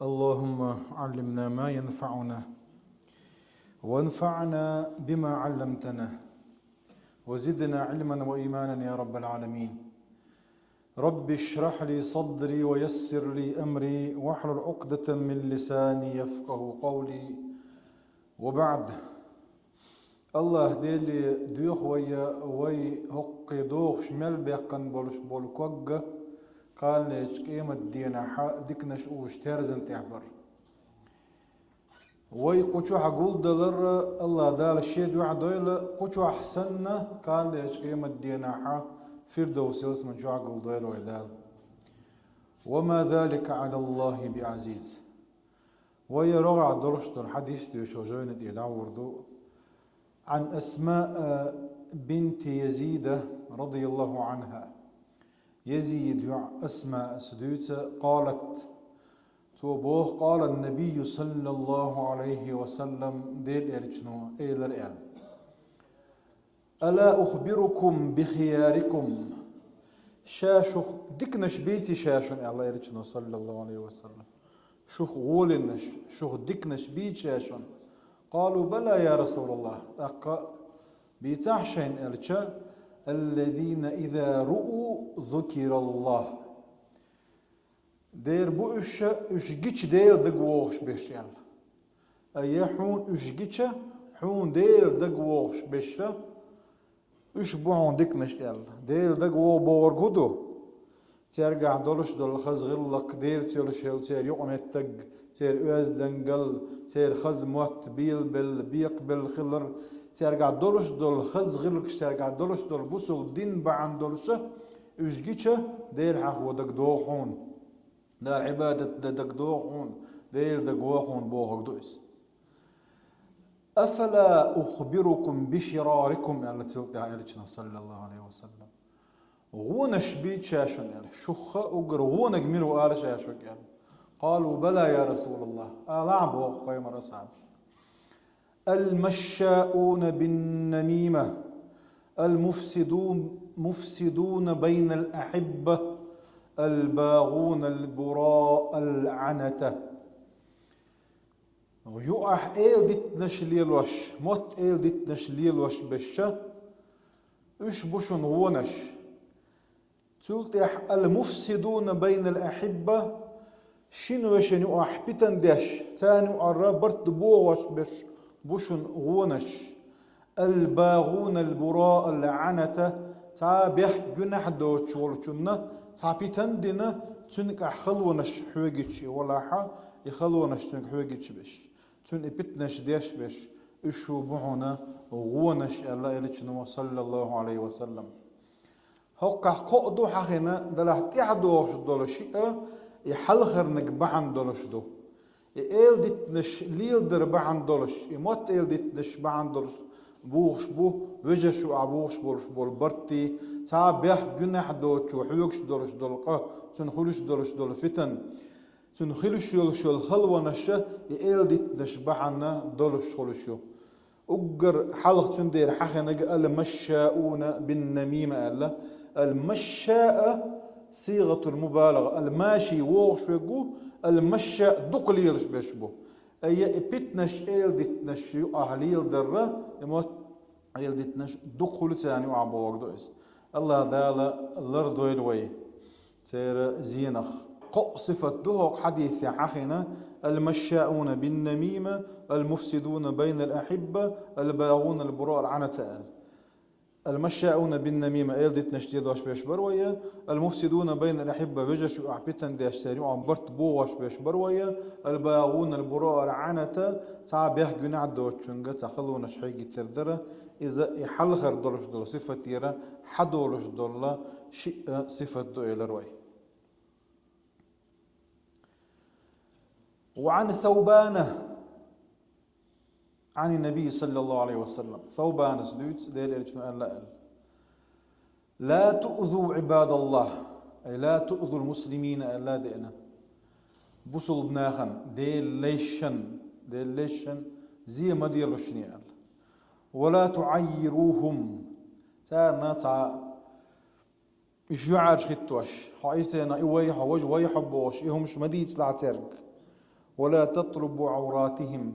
اللهم علمنا ما ينفعنا وانفعنا بما علمتنا وزدنا علما وإيمانا يا رب العالمين. رب اشرح لي صدري ويسر لي أمري واحلل عقدة من لساني يفقه قولي. وبعد، الله ديلي دوخ وي هقي دوخ شمال بيقن بولش بولكوغ قال ليش قيمة دينا ديكنش اوش تارزن تعبر وي قوشو حقول دلر الله دال الشيد واحد دويل قوشو احسن قال ليش قيمة دينا فردوس من شو حقول دويل ويدال وما ذلك على الله بعزيز. وي رغع درشت الحديث دي شو جوين دي وردو عن أسماء بنت يزيد رضي الله عنها. يزيد أسماء سدوت قالت توبوه قال النبي صلى الله عليه وسلم ديل إرجنو إلى الآن ألا أخبركم بخياركم شاشخ دكنش بيتي شاشن الله إرجنو صلى الله عليه وسلم شخ غولنش شخ دكنش بيت شاشن قالوا بلى يا رسول الله بيتاحشين إرجا الذين إذا رؤوا ذكر الله دير بو اشجيش دير دقوغش بيش يلا أي حون اشجيش حون دير دقوغش بيش اشبعون دكنش يلا دير دقوغ بورقودو ترجع دولش دول خز غلق دير تيولش يل تير يقوم التق تير أز دنقل تير خز موت بيل بيق بالخلر ترجع دولش دول خز غلق ترجع دولش دول بوسل دين بعن دولش اشجيش دير حق ودقدوحون دار عبادة دقدوحون دير دقوحون بوهق دويس. أفلا أخبركم بشراركم يعني تلقى عائلتنا صلى الله عليه وسلم غونش بيت شاشن يعني شخ أقر غونك ملو آل شاشك يعني قالوا بلى يا رسول الله ألعبوا قيم رسام المشاؤون بالنميمة المفسدون بين الأحبة الباغون البراء العنتة ويقح إيل ديت نشليل وش موت إيل ديت نشليل وش بشة إيش بوشن غونش تلتح المفسدون بين الأحبة شنو وشن يقح بيتن داش تاني قربت بوغش بش بوشن غونش الباغون البراء العنتة تابح جنح دو تشولشنا تابيتن دينا تنك خلونش حوجيتش ولا حا يخلونش تنك حوجيتش بش تن بتنش ديش بش إشو بعنا غونش الله إليشنا صلى الله عليه وسلم هقع قدو حقنا دلح تحدوش دول شيء يحلخر نقبعن دولش دو إيل ديتنش ليل دربعن دولش يموت إيل ديتنش بعن دولش بوغش بو وجشو عبوغش بولش بول برتي تابح جنح دو شو حيوكش دولش دولقه تنخلش دولش دول فتن تنخلش يولش الخلوة نشة إيل ديتنش بعنا دولش خلشو أجر حلق تندير حخنا المشاؤون بالنميمة ألا المشاء صيغة المبالغة الماشي ووغش ويقو المشاء دقل يرش بيشبو أي بيتنش إيل ديتنش أهليل درة يموت إيل ديتنش دقل تاني وعبوغ دويس الله دالا الأرض الوي تير زينخ صفة دهوك حديث حخنا المشاؤون بالنميمة المفسدون بين الأحبة الباغون البراء العنتان المشاؤون بالنميمة إيل ديتنش ديدوش بيش بروية المفسدون بين الأحبة وجش وأحبتن ديشتاري وعبرت بوغش بيش بروية الباغون البراء العنتة تعبيح جنع دوتشنجة تخلون شحيقي تردرة إذا يحلخر دولش دول صفة يرى حدولش دول شيء صفة دو إلى روي. وعن ثوبانة عن النبي صلى الله عليه وسلم ثوبان سدوت ديل إرجنا لا تؤذوا عباد الله أي لا تؤذوا المسلمين ألا دينا بوصل بناخن ديل ليشن زي ما ديلو شنيال ولا تعيروهم تانا تا مش يعرج خطوش حايتنا إيوي حوج ويحبوش إيهم مش مديت لا ترق ولا تطلبوا عوراتهم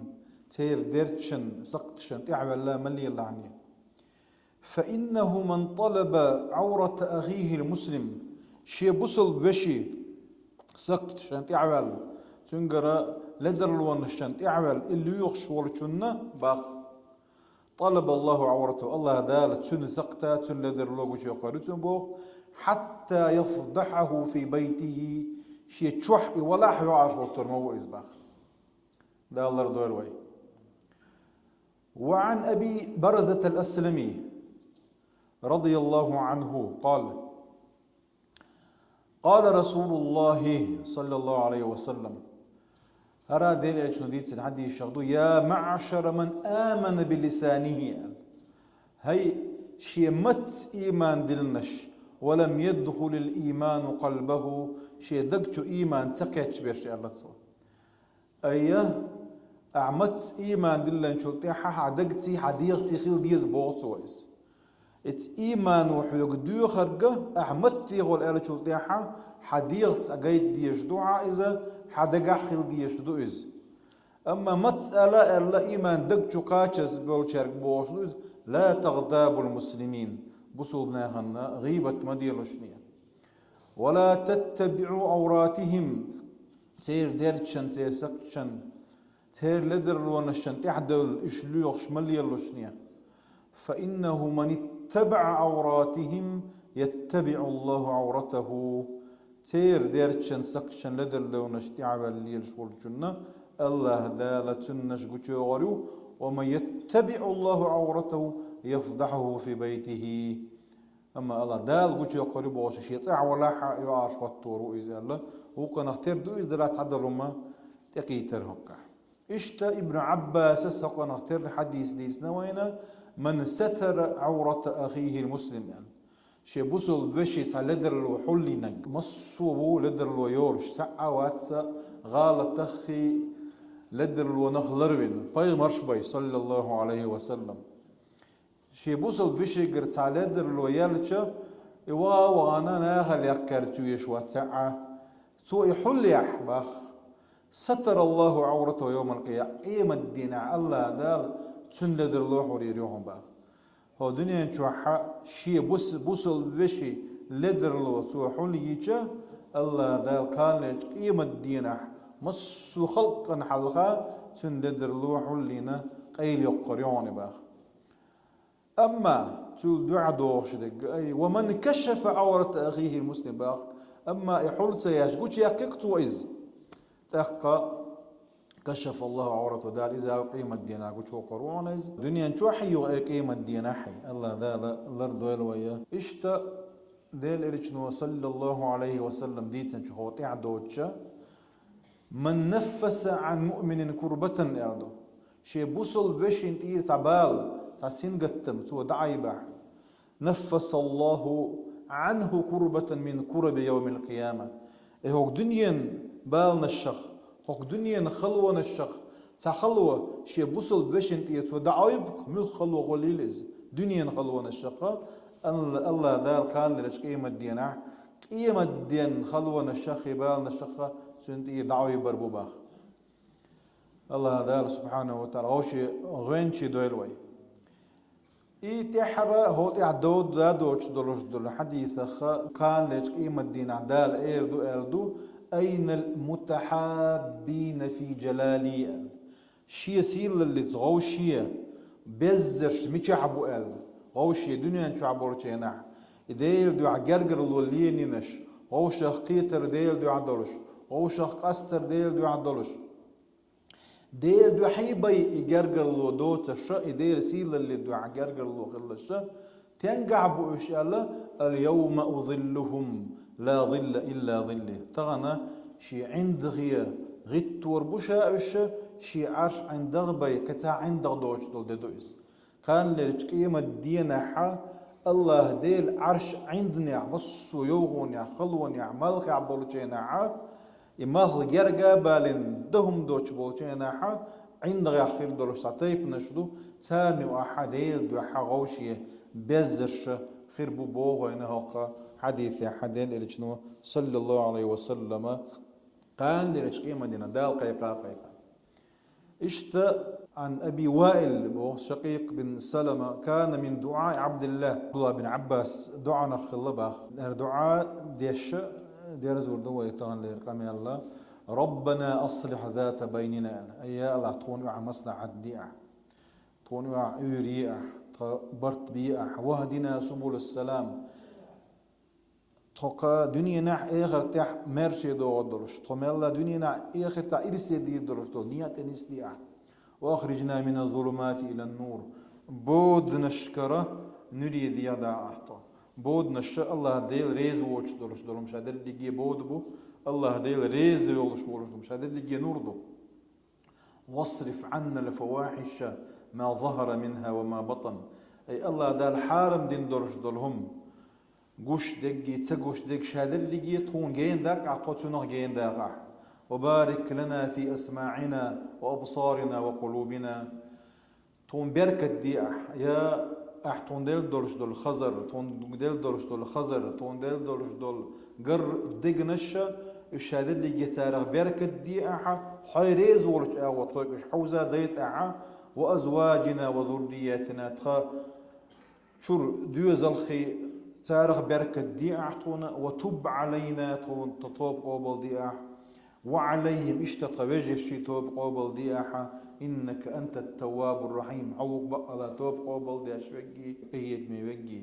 تير ديرتشن سقطشن تعمل لا ملي اللعني فإنه من طلب عورة أخيه المسلم شي بصل بشي سقطشن تعمل تنقر لدر الونشن تعمل اللي يخشور شنة باخ طلب الله عورته الله دال تن سقطة تن لدر لوغوش يقارتن بوخ حتى يفضحه في بيته شي تشوح ولا حيعرف وطر مو إزباخ ده الله رضوه الوي. وعن أبي برزة الأسلمي رضي الله عنه قال رسول الله صلى الله عليه وسلم أرى ديل أجنديت الحدي الشغدو يا معشر من آمن بلسانه هي شيمت إيمان دلنش ولم يدخل الإيمان قلبه شي دقشو إيمان تقيتش بيرشي الله تصور أيه أعمت إيمان دلن شلطيحة حدقتي حديقتي خيل ديز بوغتويز ات إيمان وحيوك ديو خرقه أعمت ليغول إيلا شلطيحة حديقت أقايد ديش دوعا إذا حدقا خيل ديش دو إز أما مسألة إلا إيمان دقشو قاچز بولشارك بوغتويز لا تغتاب المسلمين بصول بناخنا غيبة مدير شنية ولا تتبعوا عوراتهم تير ديرتشن تير سكتشن تير لدر ونشن تعدل إشلوخ شمالي اللوشنية فإنه من اتبع عوراتهم يتبع الله عورته تير ديرتشن سكتشن لدر ونش تعبل ليلش والجنة الله دالتنش قتشوغلو ومن يتبع الله عورته يفضحه في بيته أما الله دال قلت يقرب وشيء صح ولا يعاش والطور إذا الله هو كان اختار دو إذا لا تعدل ما تقيتر هكا إشتا ابن عباس سوق نختار حديث ديسنا وين من ستر عورة أخيه المسلم يعني شيء بوصل بشي لدر الوحلنا مصوبو لدر الويورش ساعة واتسا غالة تخي لدر الونخلروين باي مرشبي صلى الله عليه وسلم شي بوصل فيشي قرت على لدر الويالشة وانا ناخل يكرتو يشوى ساعة تو يحل يحبخ ستر الله عورته يوم القيامة قيمة الدين الله دال تن لدر الله وريريهم باخ هو دنيا نشوحا شي بوصل بشي لدر الله تو حل يجا الله دال كان لك قيمة الدين مصو خلقا حلقا تن لدر الله حلينا قيل يقريون باخ أما تول دعاء دوش أي ومن كشف عورة أخيه المسلم باخ أما يحول سياش قلت يا كيكتو إز تحقا كشف الله عورته دار إذا قيمة دينا قلت هو قرون إز دنيا نشوحي قيمة دينا حي الله دال الأرض ويا إشتا ديل إرشنو صلى الله عليه وسلم ديتن شو طيع دوتشا من نفس عن مؤمن كربة يردو شي بوصل بش انتي تعبال تاسين قتم تو دعيبه نفس الله عنه كربة من كرب يوم القيامة هوك دنيا بالنا الشخ هوك دنيا خلوة الشخ تخلوة شي بوصل باش انتي تو دعيبك من خلوة غليلز دنيا خلوة الشخ الله دال كان لك قيمة دينا قيمة دين خلوة الشخ بالنا الشخ سنتي دعيب بربوباخ الله دال سبحانه وتعالى غوشي غينشي دويلوي إي تحرى هو تعدود دادوش دلوش دل حديث كان ليش قيمة دين عدال إردو أين المتحابين في جلالي شي سيل اللي تغوشية بزرش ميشعبو قال غوشية دنيا نشعبو رشيناح إديل دو عجرجر الوليني نش غوشة قيتر ديل دو عدلوش غوشة قستر ديل دو عدلوش ديل دو حيبي يجرجر لو دوت الشا ديل سيل اللي دو عجرجر لو خل الشا تنقع بو إن شاء الله اليوم أظلهم لا ظل إلا ظله تغنى شي عند غيا غيت وربوشا الشا شي عرش عند غبي كتا عند دوش دول دويس كان للقيمة الدين حا الله ديل عرش عندنا بص ويوغون يا خلون يا ملك عبولجينا حا إماثل جرجا بالين دهم دوش بولجينا حا عند غير خير دولش ساتيب نشدو ثاني وأحديل دو حغوشية بزرش خير بوبوغ إنه حديث حدين اللي صلى الله عليه وسلم قال لرشقي مدينة دال قيقا اشت عن أبي وائل وهو شقيق بن سلمة كان من دعاء عبد الله بن عباس دعاء نخلبخ دعاء ديش ديرزور دوا يتغن لرقم الله ربنا أصلح ذات بيننا أي الله تونوا مصلحة ديع تونوا عوريع برت بيع وهدنا سبل السلام تقا دنيا نح آخر تح مرشد ودرش تملا دنيا نح آخر تح إرسي دي درش دول نيات نسديع وأخرجنا من الظلمات إلى النور بود نشكره نريد يدا أحطه بود نش الله ديل ريز ووش درش دول مش هذا اللي بود بو الله ديل ريز ووش مش هذا اللي نور دو واصرف عنا الفواحش ما ظهر منها وما بطن أي الله دال حارم دين درش دولهم قوش دقي تسقوش دق شهادة اللي جي طون جين داك عطوتنا جين داقع وبارك لنا في أسماعنا وأبصارنا وقلوبنا طون بركة دي يا طون ديل دولش دول خزر طون ديل دولش دول خزر طون ديل دولش دول قر دق نشا الشهادة اللي جي تاريخ بركة دي حيريز ورش وطوش حوزة ديت وأزواجنا وذرياتنا تخا شور ديوز الخي تاريخ بركة دي أعطونا وتب علينا تطوب قبل دي وعليهم اشتطوجه شي توب قبل دي إنك أنت التواب الرحيم عوق بقى توب قبل دي شوقي قيد ميوقي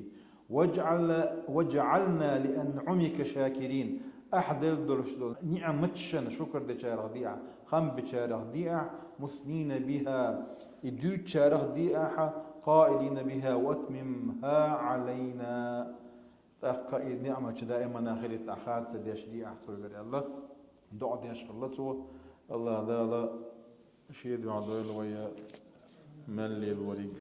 وجعلنا لأنعمك شاكرين أحد الدرش دول نعمتشن شكر دي شارع دي خم بشارع دي مثنين بها يدوت شارع دي قائلين بها واتممها علينا تقائد نعمة دائما آخر التأخات سديش دي أحطوا يقول الله دعا ديش الله الله لا شيء دعا دويل ويا ملي الوريق